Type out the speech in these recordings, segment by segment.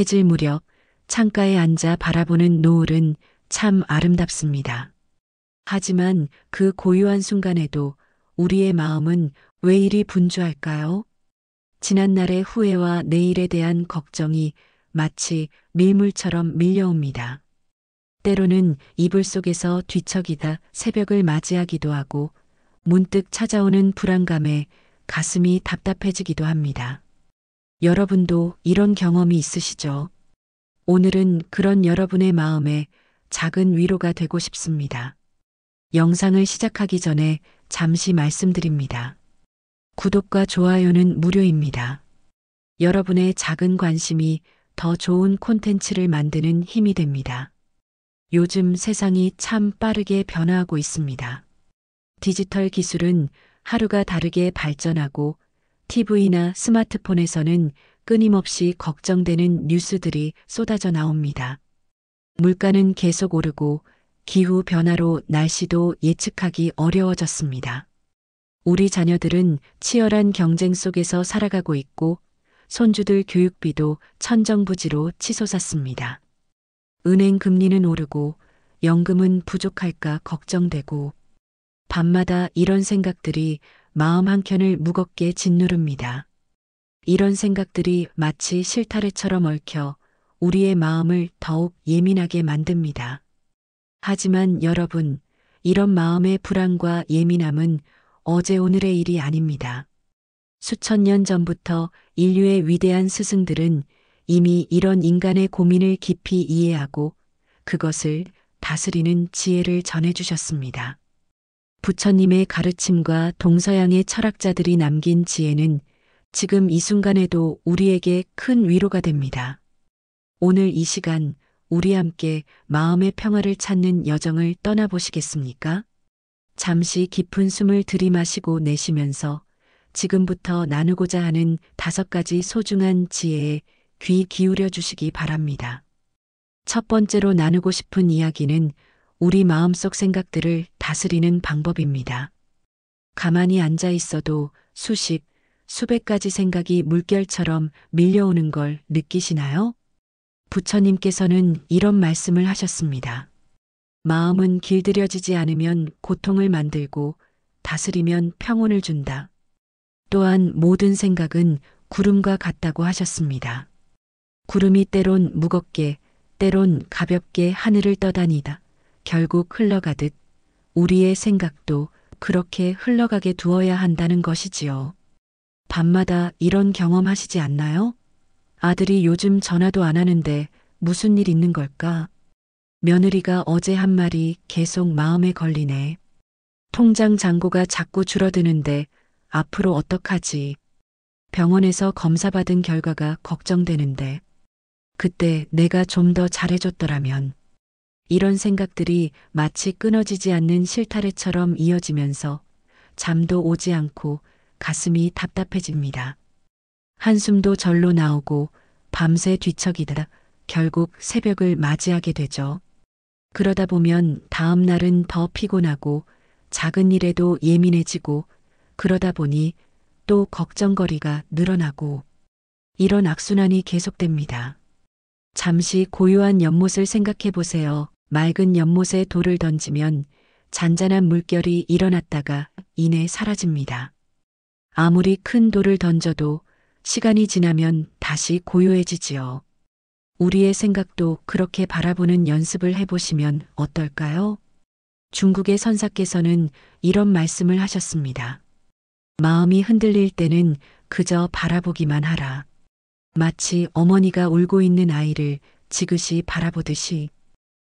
해질 무렵 창가에 앉아 바라보는 노을은 참 아름답습니다. 하지만 그 고요한 순간에도 우리의 마음은 왜 이리 분주할까요? 지난날의 후회와 내일에 대한 걱정이 마치 밀물처럼 밀려옵니다. 때로는 이불 속에서 뒤척이다 새벽을 맞이하기도 하고 문득 찾아오는 불안감에 가슴이 답답해지기도 합니다. 여러분도 이런 경험이 있으시죠? 오늘은 그런 여러분의 마음에 작은 위로가 되고 싶습니다. 영상을 시작하기 전에 잠시 말씀드립니다. 구독과 좋아요는 무료입니다. 여러분의 작은 관심이 더 좋은 콘텐츠를 만드는 힘이 됩니다. 요즘 세상이 참 빠르게 변화하고 있습니다. 디지털 기술은 하루가 다르게 발전하고 TV나 스마트폰에서는 끊임없이 걱정되는 뉴스들이 쏟아져 나옵니다. 물가는 계속 오르고 기후 변화로 날씨도 예측하기 어려워졌습니다. 우리 자녀들은 치열한 경쟁 속에서 살아가고 있고 손주들 교육비도 천정부지로 치솟았습니다. 은행 금리는 오르고 연금은 부족할까 걱정되고 밤마다 이런 생각들이 마음 한켠을 무겁게 짓누릅니다. 이런 생각들이 마치 실타래처럼 얽혀 우리의 마음을 더욱 예민하게 만듭니다. 하지만 여러분, 이런 마음의 불안과 예민함은 어제 오늘의 일이 아닙니다. 수천 년 전부터 인류의 위대한 스승들은 이미 이런 인간의 고민을 깊이 이해하고 그것을 다스리는 지혜를 전해주셨습니다. 부처님의 가르침과 동서양의 철학자들이 남긴 지혜는 지금 이 순간에도 우리에게 큰 위로가 됩니다. 오늘 이 시간 우리 함께 마음의 평화를 찾는 여정을 떠나보시겠습니까? 잠시 깊은 숨을 들이마시고 내쉬면서 지금부터 나누고자 하는 5가지 소중한 지혜에 귀 기울여 주시기 바랍니다. 첫 번째로 나누고 싶은 이야기는 우리 마음속 생각들을 다스리는 방법입니다. 가만히 앉아 있어도 수십, 수백 가지 생각이 물결처럼 밀려오는 걸 느끼시나요? 부처님께서는 이런 말씀을 하셨습니다. 마음은 길들여지지 않으면 고통을 만들고 다스리면 평온을 준다. 또한 모든 생각은 구름과 같다고 하셨습니다. 구름이 때론 무겁게, 때론 가볍게 하늘을 떠다니다 결국 흘러가듯 우리의 생각도 그렇게 흘러가게 두어야 한다는 것이지요. 밤마다 이런 경험하시지 않나요? 아들이 요즘 전화도 안 하는데 무슨 일 있는 걸까? 며느리가 어제 한 말이 계속 마음에 걸리네. 통장 잔고가 자꾸 줄어드는데 앞으로 어떡하지? 병원에서 검사받은 결과가 걱정되는데 그때 내가 좀 더 잘해줬더라면. 이런 생각들이 마치 끊어지지 않는 실타래처럼 이어지면서 잠도 오지 않고 가슴이 답답해집니다. 한숨도 절로 나오고 밤새 뒤척이다 결국 새벽을 맞이하게 되죠. 그러다 보면 다음 날은 더 피곤하고 작은 일에도 예민해지고 그러다 보니 또 걱정거리가 늘어나고 이런 악순환이 계속됩니다. 잠시 고요한 연못을 생각해 보세요. 맑은 연못에 돌을 던지면 잔잔한 물결이 일어났다가 이내 사라집니다. 아무리 큰 돌을 던져도 시간이 지나면 다시 고요해지지요. 우리의 생각도 그렇게 바라보는 연습을 해보시면 어떨까요? 중국의 선사께서는 이런 말씀을 하셨습니다. 마음이 흔들릴 때는 그저 바라보기만 하라. 마치 어머니가 울고 있는 아이를 지그시 바라보듯이.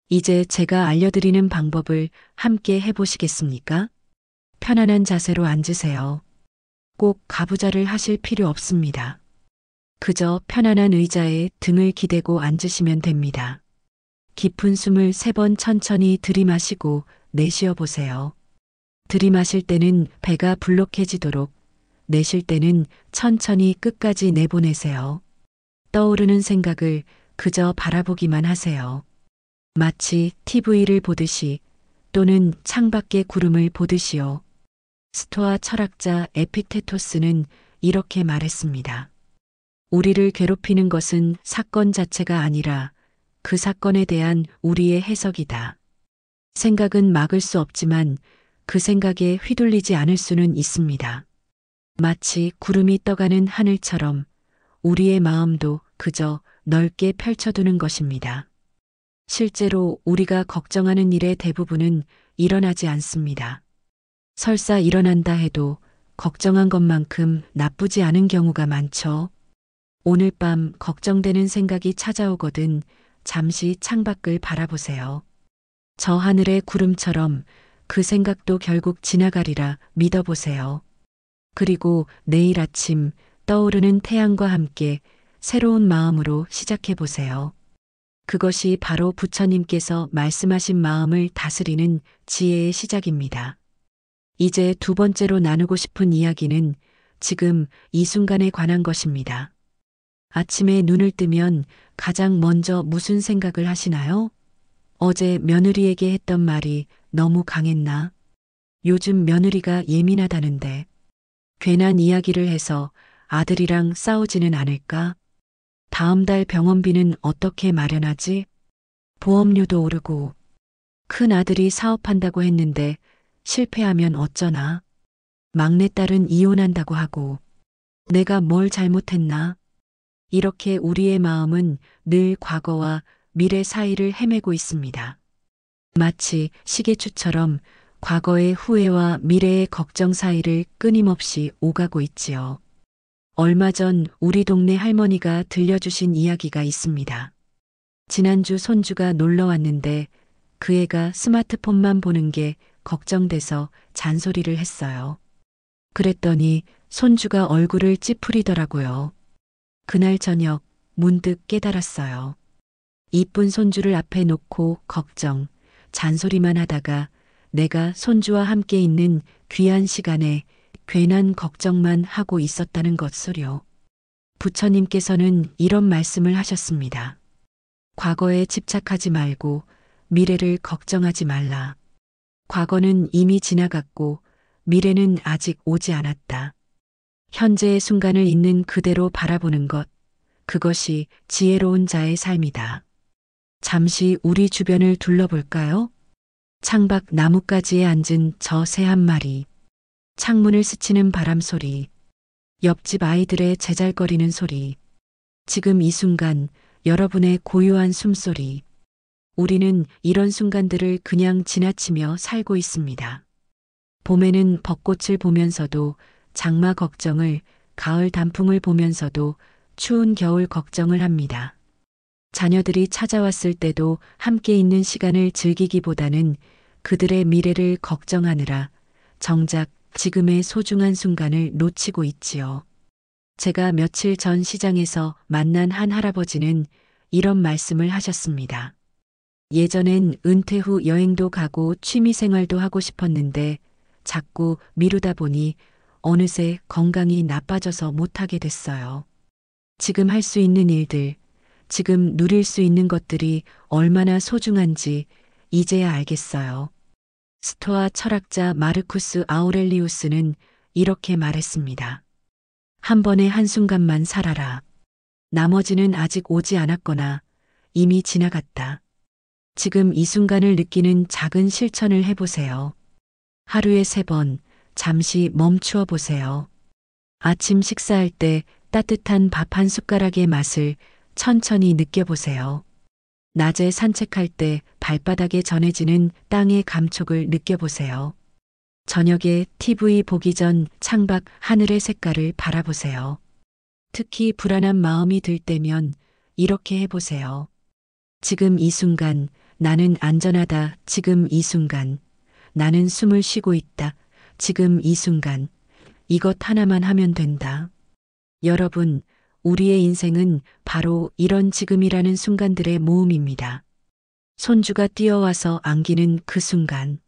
이제 제가 알려드리는 방법을 함께 해보시겠습니까? 편안한 자세로 앉으세요. 꼭 가부좌를 하실 필요 없습니다. 그저 편안한 의자에 등을 기대고 앉으시면 됩니다. 깊은 숨을 3번 천천히 들이마시고 내쉬어 보세요. 들이마실 때는 배가 불룩해지도록, 내쉴 때는 천천히 끝까지 내보내세요. 떠오르는 생각을 그저 바라보기만 하세요. 마치 TV를 보듯이 또는 창밖의 구름을 보듯이요. 스토아 철학자 에피테토스는 이렇게 말했습니다. 우리를 괴롭히는 것은 사건 자체가 아니라 그 사건에 대한 우리의 해석이다. 생각은 막을 수 없지만 그 생각에 휘둘리지 않을 수는 있습니다. 마치 구름이 떠가는 하늘처럼 우리의 마음도 그저 넓게 펼쳐두는 것입니다. 실제로 우리가 걱정하는 일의 대부분은 일어나지 않습니다. 설사 일어난다 해도 걱정한 것만큼 나쁘지 않은 경우가 많죠. 오늘 밤 걱정되는 생각이 찾아오거든 잠시 창밖을 바라보세요. 저 하늘의 구름처럼 그 생각도 결국 지나가리라 믿어보세요. 그리고 내일 아침 떠오르는 태양과 함께 새로운 마음으로 시작해 보세요. 그것이 바로 부처님께서 말씀하신 마음을 다스리는 지혜의 시작입니다. 이제 두 번째로 나누고 싶은 이야기는 지금 이 순간에 관한 것입니다. 아침에 눈을 뜨면 가장 먼저 무슨 생각을 하시나요? 어제 며느리에게 했던 말이 너무 강했나? 요즘 며느리가 예민하다는데 괜한 이야기를 해서 아들이랑 싸우지는 않을까? 다음 달 병원비는 어떻게 마련하지? 보험료도 오르고 큰 아들이 사업한다고 했는데 실패하면 어쩌나? 막내딸은 이혼한다고 하고 내가 뭘 잘못했나? 이렇게 우리의 마음은 늘 과거와 미래 사이를 헤매고 있습니다. 마치 시계추처럼 과거의 후회와 미래의 걱정 사이를 끊임없이 오가고 있지요. 얼마 전 우리 동네 할머니가 들려주신 이야기가 있습니다. 지난주 손주가 놀러 왔는데 그 애가 스마트폰만 보는 게 걱정돼서 잔소리를 했어요. 그랬더니 손주가 얼굴을 찌푸리더라고요. 그날 저녁 문득 깨달았어요. 이쁜 손주를 앞에 놓고 걱정, 잔소리만 하다가 내가 손주와 함께 있는 귀한 시간에 괜한 걱정만 하고 있었다는 것을요. 부처님께서는 이런 말씀을 하셨습니다. 과거에 집착하지 말고 미래를 걱정하지 말라. 과거는 이미 지나갔고 미래는 아직 오지 않았다. 현재의 순간을 있는 그대로 바라보는 것, 그것이 지혜로운 자의 삶이다. 잠시 우리 주변을 둘러볼까요? 창밖 나뭇가지에 앉은 저 새 한 마리, 창문을 스치는 바람 소리, 옆집 아이들의 제잘거리는 소리, 지금 이 순간 여러분의 고요한 숨소리. 우리는 이런 순간들을 그냥 지나치며 살고 있습니다. 봄에는 벚꽃을 보면서도 장마 걱정을, 가을 단풍을 보면서도 추운 겨울 걱정을 합니다. 자녀들이 찾아왔을 때도 함께 있는 시간을 즐기기보다는 그들의 미래를 걱정하느라 정작 지금의 소중한 순간을 놓치고 있지요. 제가 며칠 전 시장에서 만난 한 할아버지는 이런 말씀을 하셨습니다. 예전엔 은퇴 후 여행도 가고 취미 생활도 하고 싶었는데 자꾸 미루다 보니 어느새 건강이 나빠져서 못하게 됐어요. 지금 할 수 있는 일들, 지금 누릴 수 있는 것들이 얼마나 소중한지 이제야 알겠어요. 스토아 철학자 마르쿠스 아우렐리우스는 이렇게 말했습니다. 한 번의 한순간만 살아라. 나머지는 아직 오지 않았거나 이미 지나갔다. 지금 이 순간을 느끼는 작은 실천을 해보세요. 하루에 3번 잠시 멈추어 보세요. 아침 식사할 때 따뜻한 밥 한 숟가락의 맛을 천천히 느껴보세요. 낮에 산책할 때 발바닥에 전해지는 땅의 감촉을 느껴보세요. 저녁에 TV 보기 전 창밖 하늘의 색깔을 바라보세요. 특히 불안한 마음이 들 때면 이렇게 해보세요. 지금 이 순간 나는 안전하다. 지금 이 순간 나는 숨을 쉬고 있다. 지금 이 순간 이것 하나만 하면 된다. 여러분, 우리의 인생은 바로 이런 지금이라는 순간들의 모음입니다. 손주가 뛰어와서 안기는 그 순간,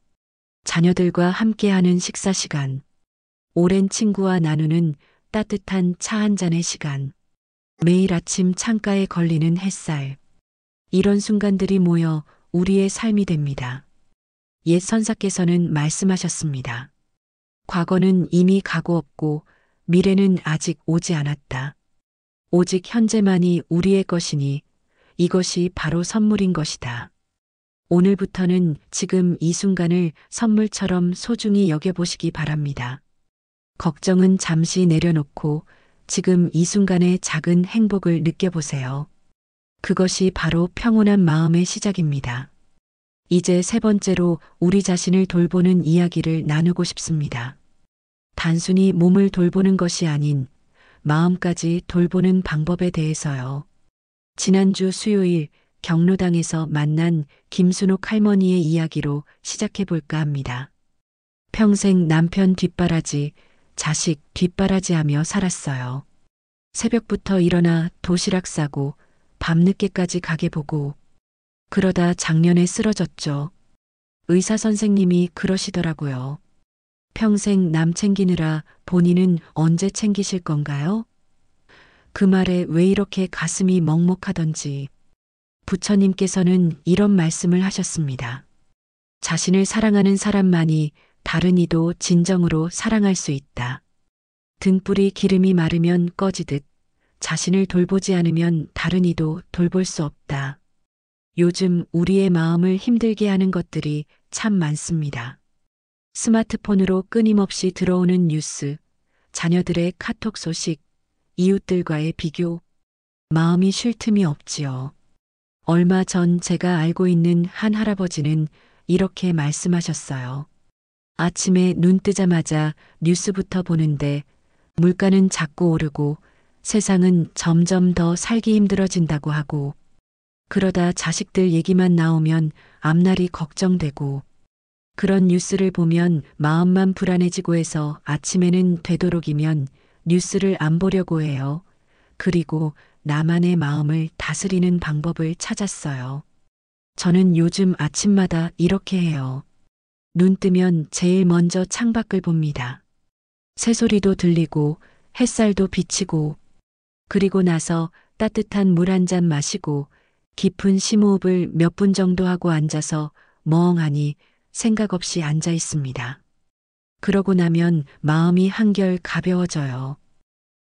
자녀들과 함께하는 식사 시간, 오랜 친구와 나누는 따뜻한 차 한 잔의 시간, 매일 아침 창가에 걸리는 햇살. 이런 순간들이 모여 우리의 삶이 됩니다. 옛 선사께서는 말씀하셨습니다. 과거는 이미 가고 없고 미래는 아직 오지 않았다. 오직 현재만이 우리의 것이니 이것이 바로 선물인 것이다. 오늘부터는 지금 이 순간을 선물처럼 소중히 여겨보시기 바랍니다. 걱정은 잠시 내려놓고 지금 이 순간의 작은 행복을 느껴보세요. 그것이 바로 평온한 마음의 시작입니다. 이제 세 번째로 우리 자신을 돌보는 이야기를 나누고 싶습니다. 단순히 몸을 돌보는 것이 아닌 마음까지 돌보는 방법에 대해서요. 지난주 수요일 경로당에서 만난 김순옥 할머니의 이야기로 시작해 볼까 합니다. 평생 남편 뒷바라지, 자식 뒷바라지 하며 살았어요. 새벽부터 일어나 도시락 싸고 밤늦게까지 가게 보고 그러다 작년에 쓰러졌죠. 의사 선생님이 그러시더라고요. 평생 남 챙기느라 본인은 언제 챙기실 건가요? 그 말에 왜 이렇게 가슴이 먹먹하던지 부처님께서는 이런 말씀을 하셨습니다. 자신을 사랑하는 사람만이 다른 이도 진정으로 사랑할 수 있다. 등불이 기름이 마르면 꺼지듯 자신을 돌보지 않으면 다른 이도 돌볼 수 없다. 요즘 우리의 마음을 힘들게 하는 것들이 참 많습니다. 스마트폰으로 끊임없이 들어오는 뉴스, 자녀들의 카톡 소식, 이웃들과의 비교, 마음이 쉴 틈이 없지요. 얼마 전 제가 알고 있는 한 할아버지는 이렇게 말씀하셨어요. 아침에 눈 뜨자마자 뉴스부터 보는데 물가는 자꾸 오르고 세상은 점점 더 살기 힘들어진다고 하고 그러다 자식들 얘기만 나오면 앞날이 걱정되고 그런 뉴스를 보면 마음만 불안해지고 해서 아침에는 되도록이면 뉴스를 안 보려고 해요. 그리고 나만의 마음을 다스리는 방법을 찾았어요. 저는 요즘 아침마다 이렇게 해요. 눈 뜨면 제일 먼저 창밖을 봅니다. 새소리도 들리고 햇살도 비치고 그리고 나서 따뜻한 물 한 잔 마시고 깊은 심호흡을 몇 분 정도 하고 앉아서 멍하니 생각 없이 앉아 있습니다. 그러고 나면 마음이 한결 가벼워져요.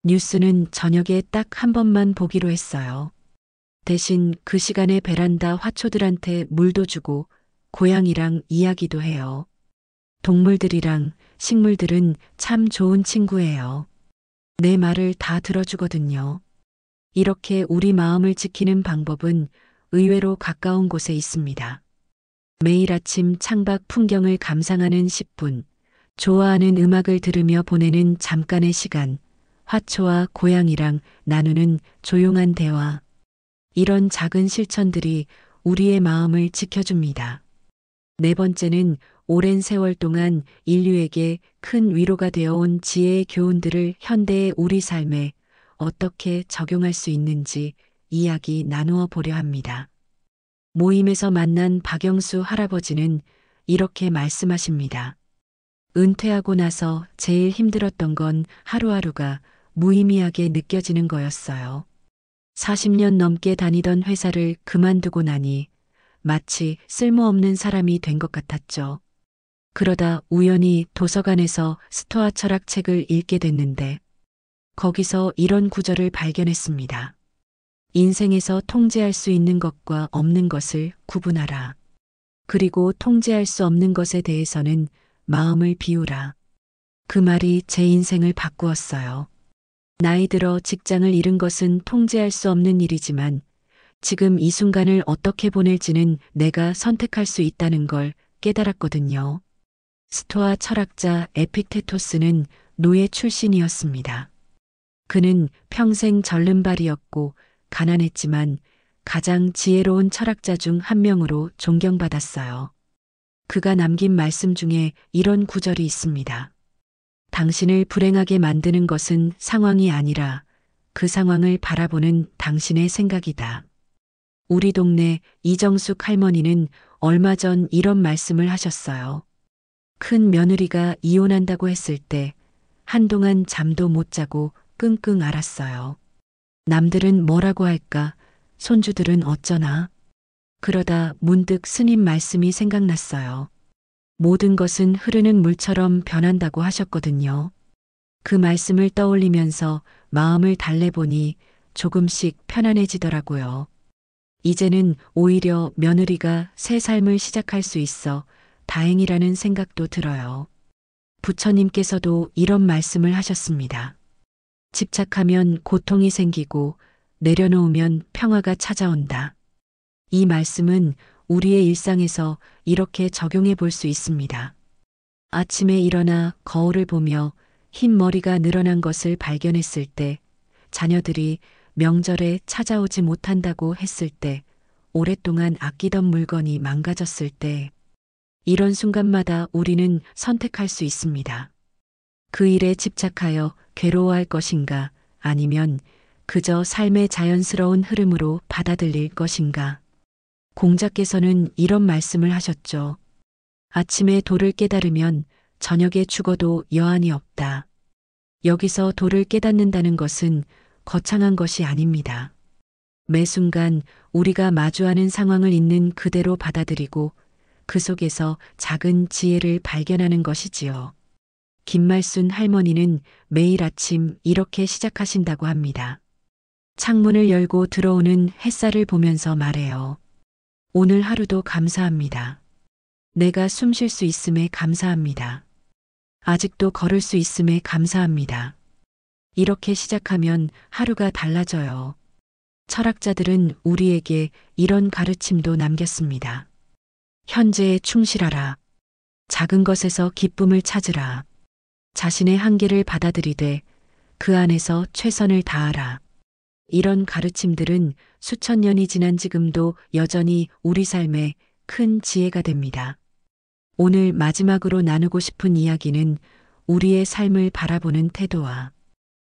뉴스는 저녁에 딱 한 번만 보기로 했어요. 대신 그 시간에 베란다 화초들한테 물도 주고 고양이랑 이야기도 해요. 동물들이랑 식물들은 참 좋은 친구예요. 내 말을 다 들어주거든요. 이렇게 우리 마음을 지키는 방법은 의외로 가까운 곳에 있습니다. 매일 아침 창밖 풍경을 감상하는 10분, 좋아하는 음악을 들으며 보내는 잠깐의 시간, 화초와 고양이랑 나누는 조용한 대화. 이런 작은 실천들이 우리의 마음을 지켜줍니다. 네 번째는 오랜 세월 동안 인류에게 큰 위로가 되어온 지혜의 교훈들을 현대의 우리 삶에 어떻게 적용할 수 있는지 이야기 나누어 보려 합니다. 모임에서 만난 박영수 할아버지는 이렇게 말씀하십니다. 은퇴하고 나서 제일 힘들었던 건 하루하루가 무의미하게 느껴지는 거였어요. 40년 넘게 다니던 회사를 그만두고 나니 마치 쓸모없는 사람이 된 것 같았죠. 그러다 우연히 도서관에서 스토아 철학 책을 읽게 됐는데 거기서 이런 구절을 발견했습니다. 인생에서 통제할 수 있는 것과 없는 것을 구분하라. 그리고 통제할 수 없는 것에 대해서는 마음을 비우라. 그 말이 제 인생을 바꾸었어요. 나이 들어 직장을 잃은 것은 통제할 수 없는 일이지만 지금 이 순간을 어떻게 보낼지는 내가 선택할 수 있다는 걸 깨달았거든요. 스토아 철학자 에픽테토스는 노예 출신이었습니다. 그는 평생 절름발이었고 가난했지만 가장 지혜로운 철학자 중 한 명으로 존경받았어요. 그가 남긴 말씀 중에 이런 구절이 있습니다. 당신을 불행하게 만드는 것은 상황이 아니라 그 상황을 바라보는 당신의 생각이다. 우리 동네 이정숙 할머니는 얼마 전 이런 말씀을 하셨어요. 큰 며느리가 이혼한다고 했을 때 한동안 잠도 못 자고 끙끙 앓았어요. 남들은 뭐라고 할까? 손주들은 어쩌나? 그러다 문득 스님 말씀이 생각났어요. 모든 것은 흐르는 물처럼 변한다고 하셨거든요. 그 말씀을 떠올리면서 마음을 달래보니 조금씩 편안해지더라고요. 이제는 오히려 며느리가 새 삶을 시작할 수 있어 다행이라는 생각도 들어요. 부처님께서도 이런 말씀을 하셨습니다. 집착하면 고통이 생기고 내려놓으면 평화가 찾아온다. 이 말씀은 우리의 일상에서 이렇게 적용해 볼 수 있습니다. 아침에 일어나 거울을 보며 흰 머리가 늘어난 것을 발견했을 때, 자녀들이 명절에 찾아오지 못한다고 했을 때, 오랫동안 아끼던 물건이 망가졌을 때, 이런 순간마다 우리는 선택할 수 있습니다. 그 일에 집착하여 괴로워할 것인가, 아니면 그저 삶의 자연스러운 흐름으로 받아들일 것인가. 공자께서는 이런 말씀을 하셨죠. 아침에 도를 깨달으면 저녁에 죽어도 여한이 없다. 여기서 도를 깨닫는다는 것은 거창한 것이 아닙니다. 매 순간 우리가 마주하는 상황을 있는 그대로 받아들이고 그 속에서 작은 지혜를 발견하는 것이지요. 김말순 할머니는 매일 아침 이렇게 시작하신다고 합니다. 창문을 열고 들어오는 햇살을 보면서 말해요. 오늘 하루도 감사합니다. 내가 숨 쉴 수 있음에 감사합니다. 아직도 걸을 수 있음에 감사합니다. 이렇게 시작하면 하루가 달라져요. 철학자들은 우리에게 이런 가르침도 남겼습니다. 현재에 충실하라. 작은 것에서 기쁨을 찾으라. 자신의 한계를 받아들이되 그 안에서 최선을 다하라. 이런 가르침들은 수천 년이 지난 지금도 여전히 우리 삶에 큰 지혜가 됩니다. 오늘 마지막으로 나누고 싶은 이야기는 우리의 삶을 바라보는 태도와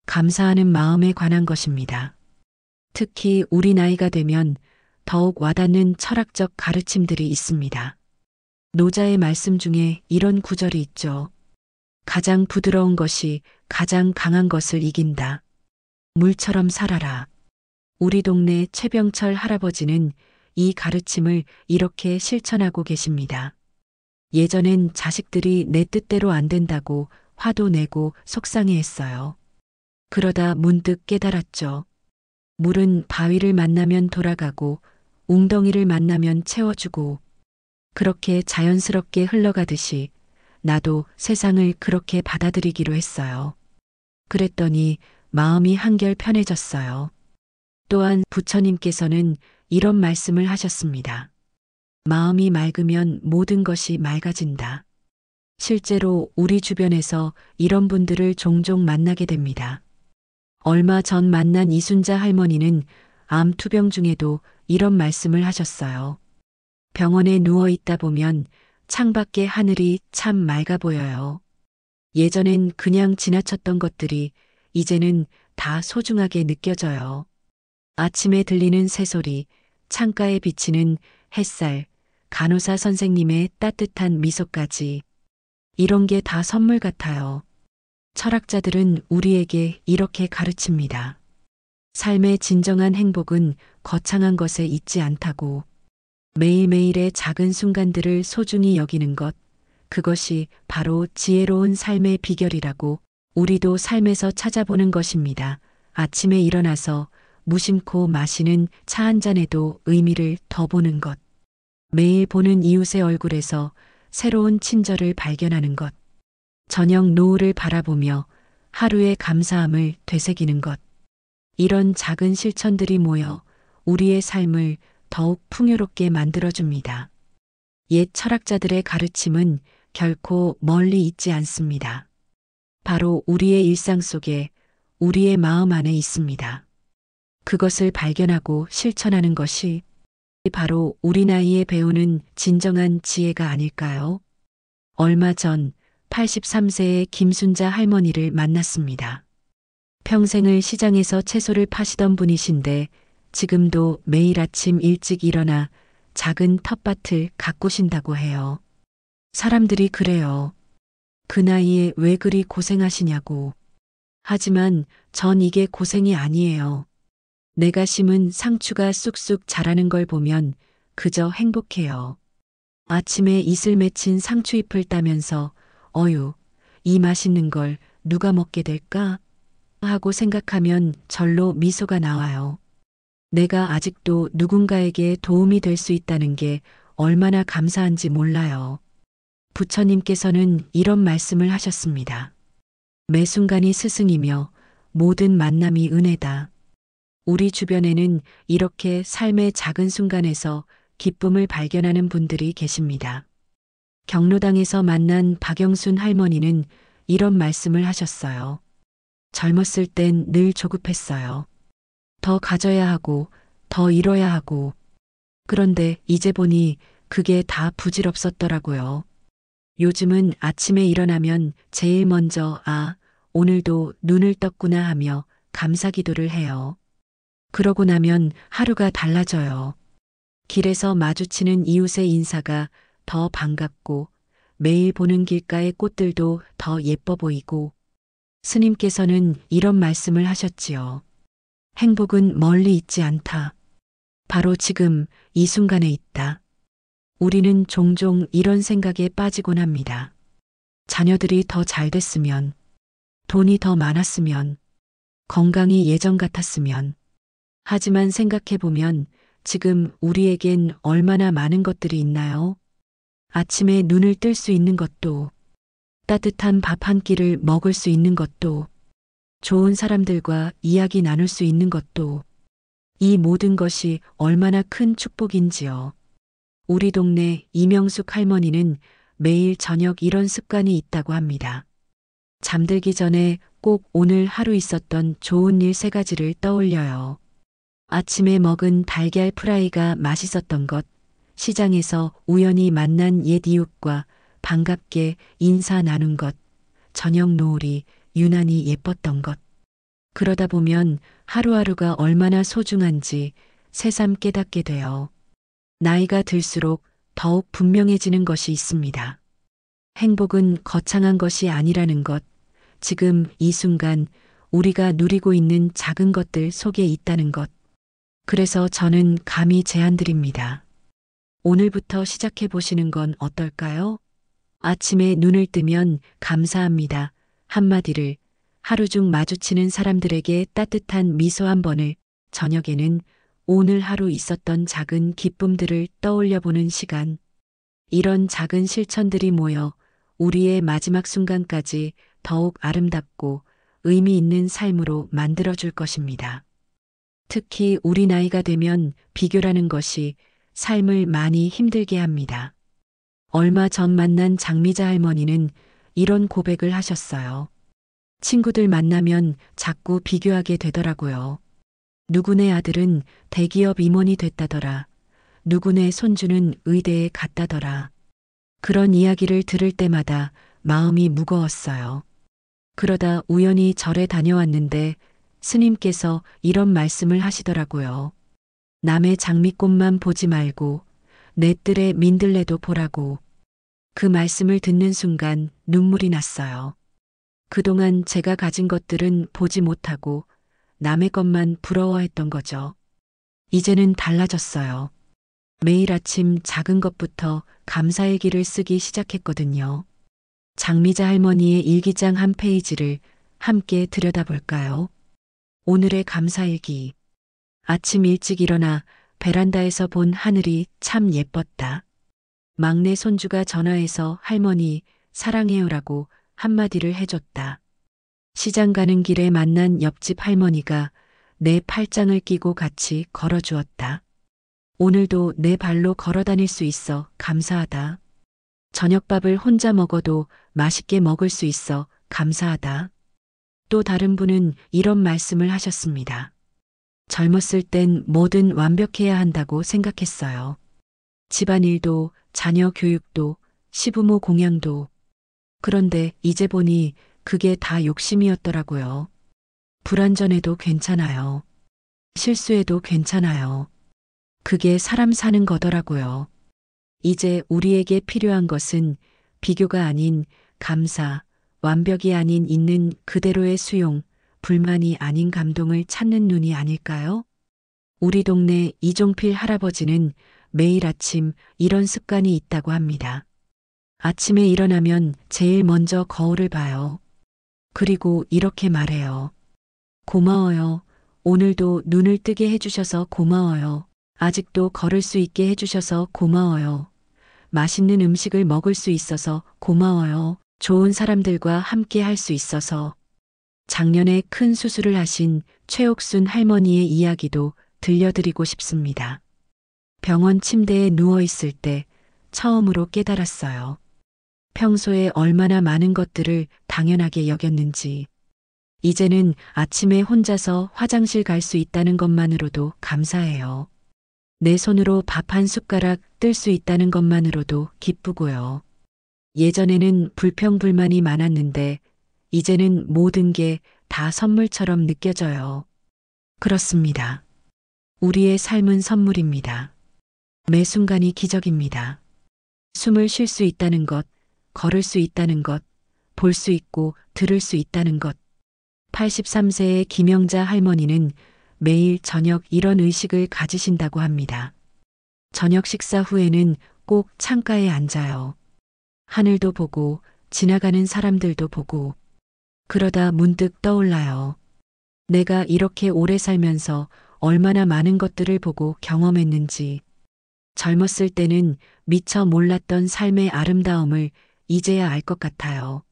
감사하는 마음에 관한 것입니다. 특히 우리 나이가 되면 더욱 와닿는 철학적 가르침들이 있습니다. 노자의 말씀 중에 이런 구절이 있죠. 가장 부드러운 것이 가장 강한 것을 이긴다. 물처럼 살아라. 우리 동네 최병철 할아버지는 이 가르침을 이렇게 실천하고 계십니다. 예전엔 자식들이 내 뜻대로 안 된다고 화도 내고 속상해했어요. 그러다 문득 깨달았죠. 물은 바위를 만나면 돌아가고 웅덩이를 만나면 채워주고 그렇게 자연스럽게 흘러가듯이 나도 세상을 그렇게 받아들이기로 했어요. 그랬더니 마음이 한결 편해졌어요. 또한 부처님께서는 이런 말씀을 하셨습니다. 마음이 맑으면 모든 것이 맑아진다. 실제로 우리 주변에서 이런 분들을 종종 만나게 됩니다. 얼마 전 만난 이순자 할머니는 암 투병 중에도 이런 말씀을 하셨어요. 병원에 누워 있다 보면 창밖의 하늘이 참 맑아 보여요. 예전엔 그냥 지나쳤던 것들이 이제는 다 소중하게 느껴져요. 아침에 들리는 새소리, 창가에 비치는 햇살, 간호사 선생님의 따뜻한 미소까지 이런 게 다 선물 같아요. 철학자들은 우리에게 이렇게 가르칩니다. 삶의 진정한 행복은 거창한 것에 있지 않다고. 매일매일의 작은 순간들을 소중히 여기는 것, 그것이 바로 지혜로운 삶의 비결이라고 우리도 삶에서 찾아보는 것입니다. 아침에 일어나서 무심코 마시는 차 한 잔에도 의미를 더 보는 것. 매일 보는 이웃의 얼굴에서 새로운 친절을 발견하는 것. 저녁 노을을 바라보며 하루의 감사함을 되새기는 것. 이런 작은 실천들이 모여 우리의 삶을 더욱 풍요롭게 만들어줍니다. 옛 철학자들의 가르침은 결코 멀리 있지 않습니다. 바로 우리의 일상 속에 우리의 마음 안에 있습니다. 그것을 발견하고 실천하는 것이 바로 우리 나이에 배우는 진정한 지혜가 아닐까요? 얼마 전 83세의 김순자 할머니를 만났습니다. 평생을 시장에서 채소를 파시던 분이신데 지금도 매일 아침 일찍 일어나 작은 텃밭을 가꾸신다고 해요. 사람들이 그래요. 그 나이에 왜 그리 고생하시냐고. 하지만 전 이게 고생이 아니에요. 내가 심은 상추가 쑥쑥 자라는 걸 보면 그저 행복해요. 아침에 이슬 맺힌 상추잎을 따면서 어유, 이 맛있는 걸 누가 먹게 될까? 하고 생각하면 절로 미소가 나와요. 내가 아직도 누군가에게 도움이 될 수 있다는 게 얼마나 감사한지 몰라요. 부처님께서는 이런 말씀을 하셨습니다. 매 순간이 스승이며 모든 만남이 은혜다. 우리 주변에는 이렇게 삶의 작은 순간에서 기쁨을 발견하는 분들이 계십니다. 경로당에서 만난 박영순 할머니는 이런 말씀을 하셨어요. 젊었을 땐 늘 조급했어요. 더 가져야 하고, 더 잃어야 하고. 그런데 이제 보니 그게 다 부질없었더라고요. 요즘은 아침에 일어나면 제일 먼저 오늘도 눈을 떴구나 하며 감사 기도를 해요. 그러고 나면 하루가 달라져요. 길에서 마주치는 이웃의 인사가 더 반갑고 매일 보는 길가의 꽃들도 더 예뻐 보이고 스님께서는 이런 말씀을 하셨지요. 행복은 멀리 있지 않다. 바로 지금 이 순간에 있다. 우리는 종종 이런 생각에 빠지곤 합니다. 자녀들이 더 잘 됐으면, 돈이 더 많았으면, 건강이 예전 같았으면. 하지만 생각해보면 지금 우리에겐 얼마나 많은 것들이 있나요? 아침에 눈을 뜰 수 있는 것도, 따뜻한 밥 한 끼를 먹을 수 있는 것도, 좋은 사람들과 이야기 나눌 수 있는 것도, 이 모든 것이 얼마나 큰 축복인지요. 우리 동네 이명숙 할머니는 매일 저녁 이런 습관이 있다고 합니다. 잠들기 전에 꼭 오늘 하루 있었던 좋은 일 3가지를 떠올려요. 아침에 먹은 달걀 프라이가 맛있었던 것, 시장에서 우연히 만난 옛 이웃과 반갑게 인사 나눈 것, 저녁 노을이 유난히 예뻤던 것. 그러다 보면 하루하루가 얼마나 소중한지 새삼 깨닫게 돼요. 나이가 들수록 더욱 분명해지는 것이 있습니다. 행복은 거창한 것이 아니라는 것, 지금 이 순간 우리가 누리고 있는 작은 것들 속에 있다는 것. 그래서 저는 감히 제안드립니다. 오늘부터 시작해 보시는 건 어떨까요? 아침에 눈을 뜨면 감사합니다. 한마디를, 하루 중 마주치는 사람들에게 따뜻한 미소 한 번을, 저녁에는 오늘 하루 있었던 작은 기쁨들을 떠올려 보는 시간. 이런 작은 실천들이 모여 우리의 마지막 순간까지 더욱 아름답고 의미 있는 삶으로 만들어줄 것입니다. 특히 우리 나이가 되면 비교라는 것이 삶을 많이 힘들게 합니다. 얼마 전 만난 장미자 할머니는 이런 고백을 하셨어요. 친구들 만나면 자꾸 비교하게 되더라고요. 누구네 아들은 대기업 임원이 됐다더라. 누구네 손주는 의대에 갔다더라. 그런 이야기를 들을 때마다 마음이 무거웠어요. 그러다 우연히 절에 다녀왔는데 스님께서 이런 말씀을 하시더라고요. 남의 장미꽃만 보지 말고 내 뜰의 민들레도 보라고. 그 말씀을 듣는 순간 눈물이 났어요. 그동안 제가 가진 것들은 보지 못하고 남의 것만 부러워했던 거죠. 이제는 달라졌어요. 매일 아침 작은 것부터 감사의 길을 쓰기 시작했거든요. 장미자 할머니의 일기장 한 페이지를 함께 들여다볼까요? 오늘의 감사일기. 아침 일찍 일어나 베란다에서 본 하늘이 참 예뻤다. 막내 손주가 전화해서 할머니 사랑해요라고 한마디를 해줬다. 시장 가는 길에 만난 옆집 할머니가 내 팔짱을 끼고 같이 걸어주었다. 오늘도 내 발로 걸어 다닐 수 있어 감사하다. 저녁밥을 혼자 먹어도 맛있게 먹을 수 있어 감사하다. 또 다른 분은 이런 말씀을 하셨습니다. 젊었을 땐 뭐든 완벽해야 한다고 생각했어요. 집안일도, 자녀 교육도, 시부모 공양도. 그런데 이제 보니 그게 다 욕심이었더라고요. 불완전해도 괜찮아요. 실수해도 괜찮아요. 그게 사람 사는 거더라고요. 이제 우리에게 필요한 것은 비교가 아닌 감사, 완벽이 아닌 있는 그대로의 수용, 불만이 아닌 감동을 찾는 눈이 아닐까요? 우리 동네 이종필 할아버지는 매일 아침 이런 습관이 있다고 합니다. 아침에 일어나면 제일 먼저 거울을 봐요. 그리고 이렇게 말해요. 고마워요. 오늘도 눈을 뜨게 해주셔서 고마워요. 아직도 걸을 수 있게 해주셔서 고마워요. 맛있는 음식을 먹을 수 있어서 고마워요. 좋은 사람들과 함께 할 수 있어서. 작년에 큰 수술을 하신 최옥순 할머니의 이야기도 들려드리고 싶습니다. 병원 침대에 누워 있을 때 처음으로 깨달았어요. 평소에 얼마나 많은 것들을 당연하게 여겼는지. 이제는 아침에 혼자서 화장실 갈 수 있다는 것만으로도 감사해요. 내 손으로 밥 한 숟가락 뜰 수 있다는 것만으로도 기쁘고요. 예전에는 불평불만이 많았는데 이제는 모든 게 다 선물처럼 느껴져요. 그렇습니다. 우리의 삶은 선물입니다. 매 순간이 기적입니다. 숨을 쉴 수 있다는 것, 걸을 수 있다는 것, 볼 수 있고 들을 수 있다는 것. 83세의 김영자 할머니는 매일 저녁 이런 의식을 가지신다고 합니다. 저녁 식사 후에는 꼭 창가에 앉아요. 하늘도 보고 지나가는 사람들도 보고. 그러다 문득 떠올라요. 내가 이렇게 오래 살면서 얼마나 많은 것들을 보고 경험했는지. 젊었을 때는 미처 몰랐던 삶의 아름다움을 이제야 알 것 같아요.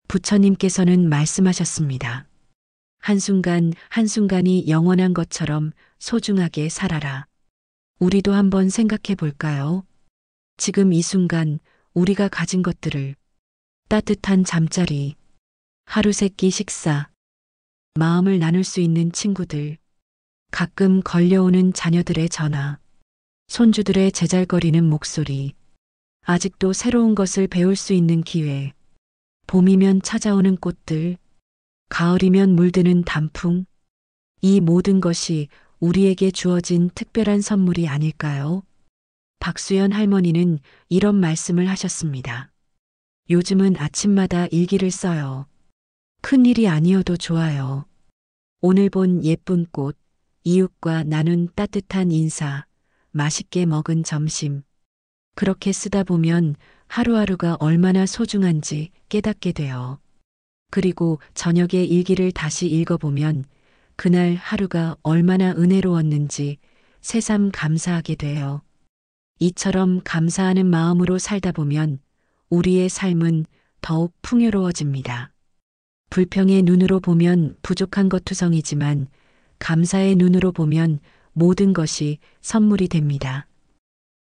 부처님께서는 말씀하셨습니다. 한순간 한순간이 영원한 것처럼 소중하게 살아라. 우리도 한번 생각해 볼까요? 지금 이 순간 우리가 가진 것들을 따뜻한 잠자리, 하루 세끼 식사, 마음을 나눌 수 있는 친구들, 가끔 걸려오는 자녀들의 전화, 손주들의 제잘거리는 목소리, 아직도 새로운 것을 배울 수 있는 기회, 봄이면 찾아오는 꽃들, 가을이면 물드는 단풍, 이 모든 것이 우리에게 주어진 특별한 선물이 아닐까요? 박수연 할머니는 이런 말씀을 하셨습니다. 요즘은 아침마다 일기를 써요. 큰 일이 아니어도 좋아요. 오늘 본 예쁜 꽃, 이웃과 나눈 따뜻한 인사, 맛있게 먹은 점심. 그렇게 쓰다 보면 하루하루가 얼마나 소중한지 깨닫게 돼요. 그리고 저녁에 일기를 다시 읽어보면 그날 하루가 얼마나 은혜로웠는지 새삼 감사하게 돼요. 이처럼 감사하는 마음으로 살다 보면 우리의 삶은 더욱 풍요로워집니다. 불평의 눈으로 보면 부족한 것 투성이지만 감사의 눈으로 보면 모든 것이 선물이 됩니다.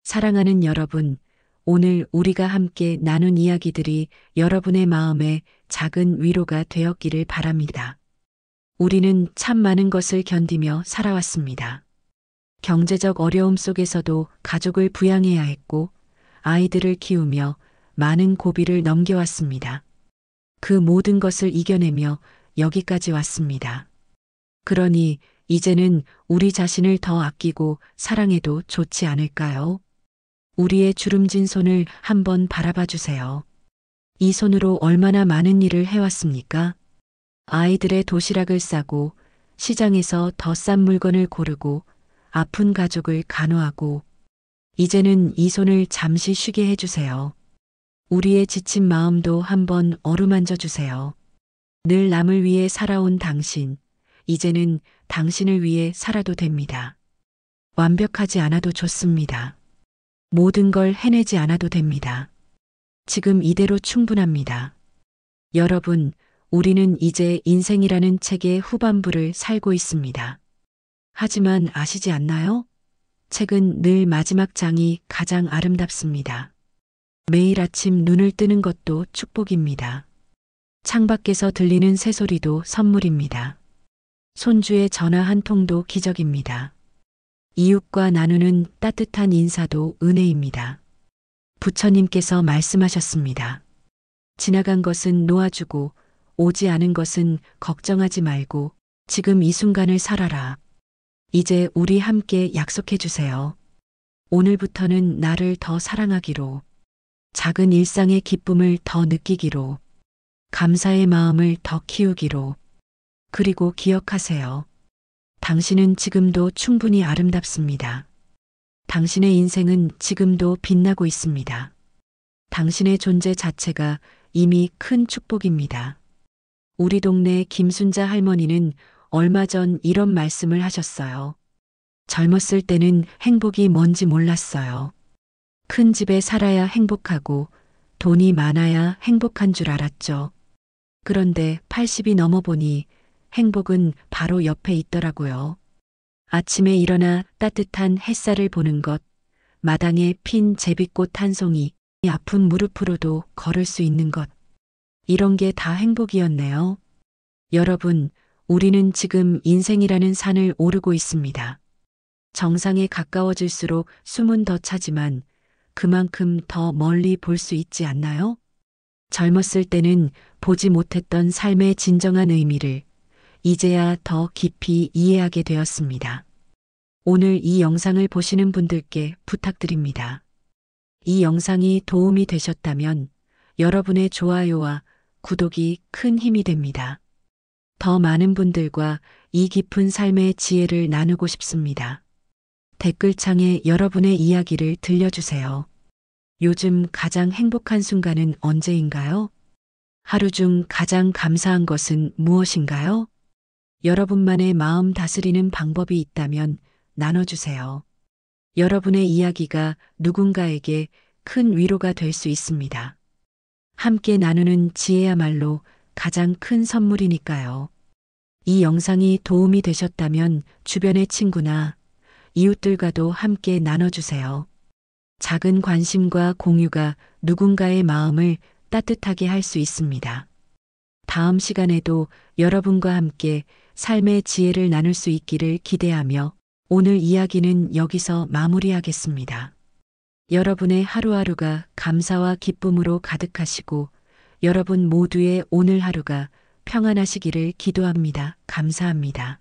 사랑하는 여러분, 오늘 우리가 함께 나눈 이야기들이 여러분의 마음에 작은 위로가 되었기를 바랍니다. 우리는 참 많은 것을 견디며 살아왔습니다. 경제적 어려움 속에서도 가족을 부양해야 했고 아이들을 키우며 많은 고비를 넘겨왔습니다. 그 모든 것을 이겨내며 여기까지 왔습니다. 그러니 이제는 우리 자신을 더 아끼고 사랑해도 좋지 않을까요? 우리의 주름진 손을 한번 바라봐 주세요. 이 손으로 얼마나 많은 일을 해왔습니까? 아이들의 도시락을 싸고 시장에서 더 싼 물건을 고르고 아픈 가족을 간호하고 이제는 이 손을 잠시 쉬게 해주세요. 우리의 지친 마음도 한번 어루만져 주세요. 늘 남을 위해 살아온 당신, 이제는 당신을 위해 살아도 됩니다. 완벽하지 않아도 좋습니다. 모든 걸 해내지 않아도 됩니다. 지금 이대로 충분합니다. 여러분, 우리는 이제 인생이라는 책의 후반부를 살고 있습니다. 하지만 아시지 않나요? 책은 늘 마지막 장이 가장 아름답습니다. 매일 아침 눈을 뜨는 것도 축복입니다. 창밖에서 들리는 새소리도 선물입니다. 손주의 전화 한 통도 기적입니다. 이웃과 나누는 따뜻한 인사도 은혜입니다. 부처님께서 말씀하셨습니다. 지나간 것은 놓아주고 오지 않은 것은 걱정하지 말고 지금 이 순간을 살아라. 이제 우리 함께 약속해 주세요. 오늘부터는 나를 더 사랑하기로, 작은 일상의 기쁨을 더 느끼기로, 감사의 마음을 더 키우기로. 그리고 기억하세요. 당신은 지금도 충분히 아름답습니다. 당신의 인생은 지금도 빛나고 있습니다. 당신의 존재 자체가 이미 큰 축복입니다. 우리 동네 김순자 할머니는 얼마 전 이런 말씀을 하셨어요. 젊었을 때는 행복이 뭔지 몰랐어요. 큰 집에 살아야 행복하고 돈이 많아야 행복한 줄 알았죠. 그런데 80이 넘어보니 행복은 바로 옆에 있더라고요. 아침에 일어나 따뜻한 햇살을 보는 것, 마당에 핀 제비꽃 한 송이, 아픈 무릎으로도 걸을 수 있는 것. 이런 게 다 행복이었네요. 여러분, 우리는 지금 인생이라는 산을 오르고 있습니다. 정상에 가까워질수록 숨은 더 차지만 그만큼 더 멀리 볼 수 있지 않나요? 젊었을 때는 보지 못했던 삶의 진정한 의미를 이제야 더 깊이 이해하게 되었습니다. 오늘 이 영상을 보시는 분들께 부탁드립니다. 이 영상이 도움이 되셨다면 여러분의 좋아요와 구독이 큰 힘이 됩니다. 더 많은 분들과 이 깊은 삶의 지혜를 나누고 싶습니다. 댓글창에 여러분의 이야기를 들려주세요. 요즘 가장 행복한 순간은 언제인가요? 하루 중 가장 감사한 것은 무엇인가요? 여러분만의 마음 다스리는 방법이 있다면 나눠주세요. 여러분의 이야기가 누군가에게 큰 위로가 될 수 있습니다. 함께 나누는 지혜야말로 가장 큰 선물이니까요. 이 영상이 도움이 되셨다면 주변의 친구나 이웃들과도 함께 나눠주세요. 작은 관심과 공유가 누군가의 마음을 따뜻하게 할 수 있습니다. 다음 시간에도 여러분과 함께 삶의 지혜를 나눌 수 있기를 기대하며 오늘 이야기는 여기서 마무리하겠습니다. 여러분의 하루하루가 감사와 기쁨으로 가득하시고 여러분 모두의 오늘 하루가 평안하시기를 기도합니다. 감사합니다.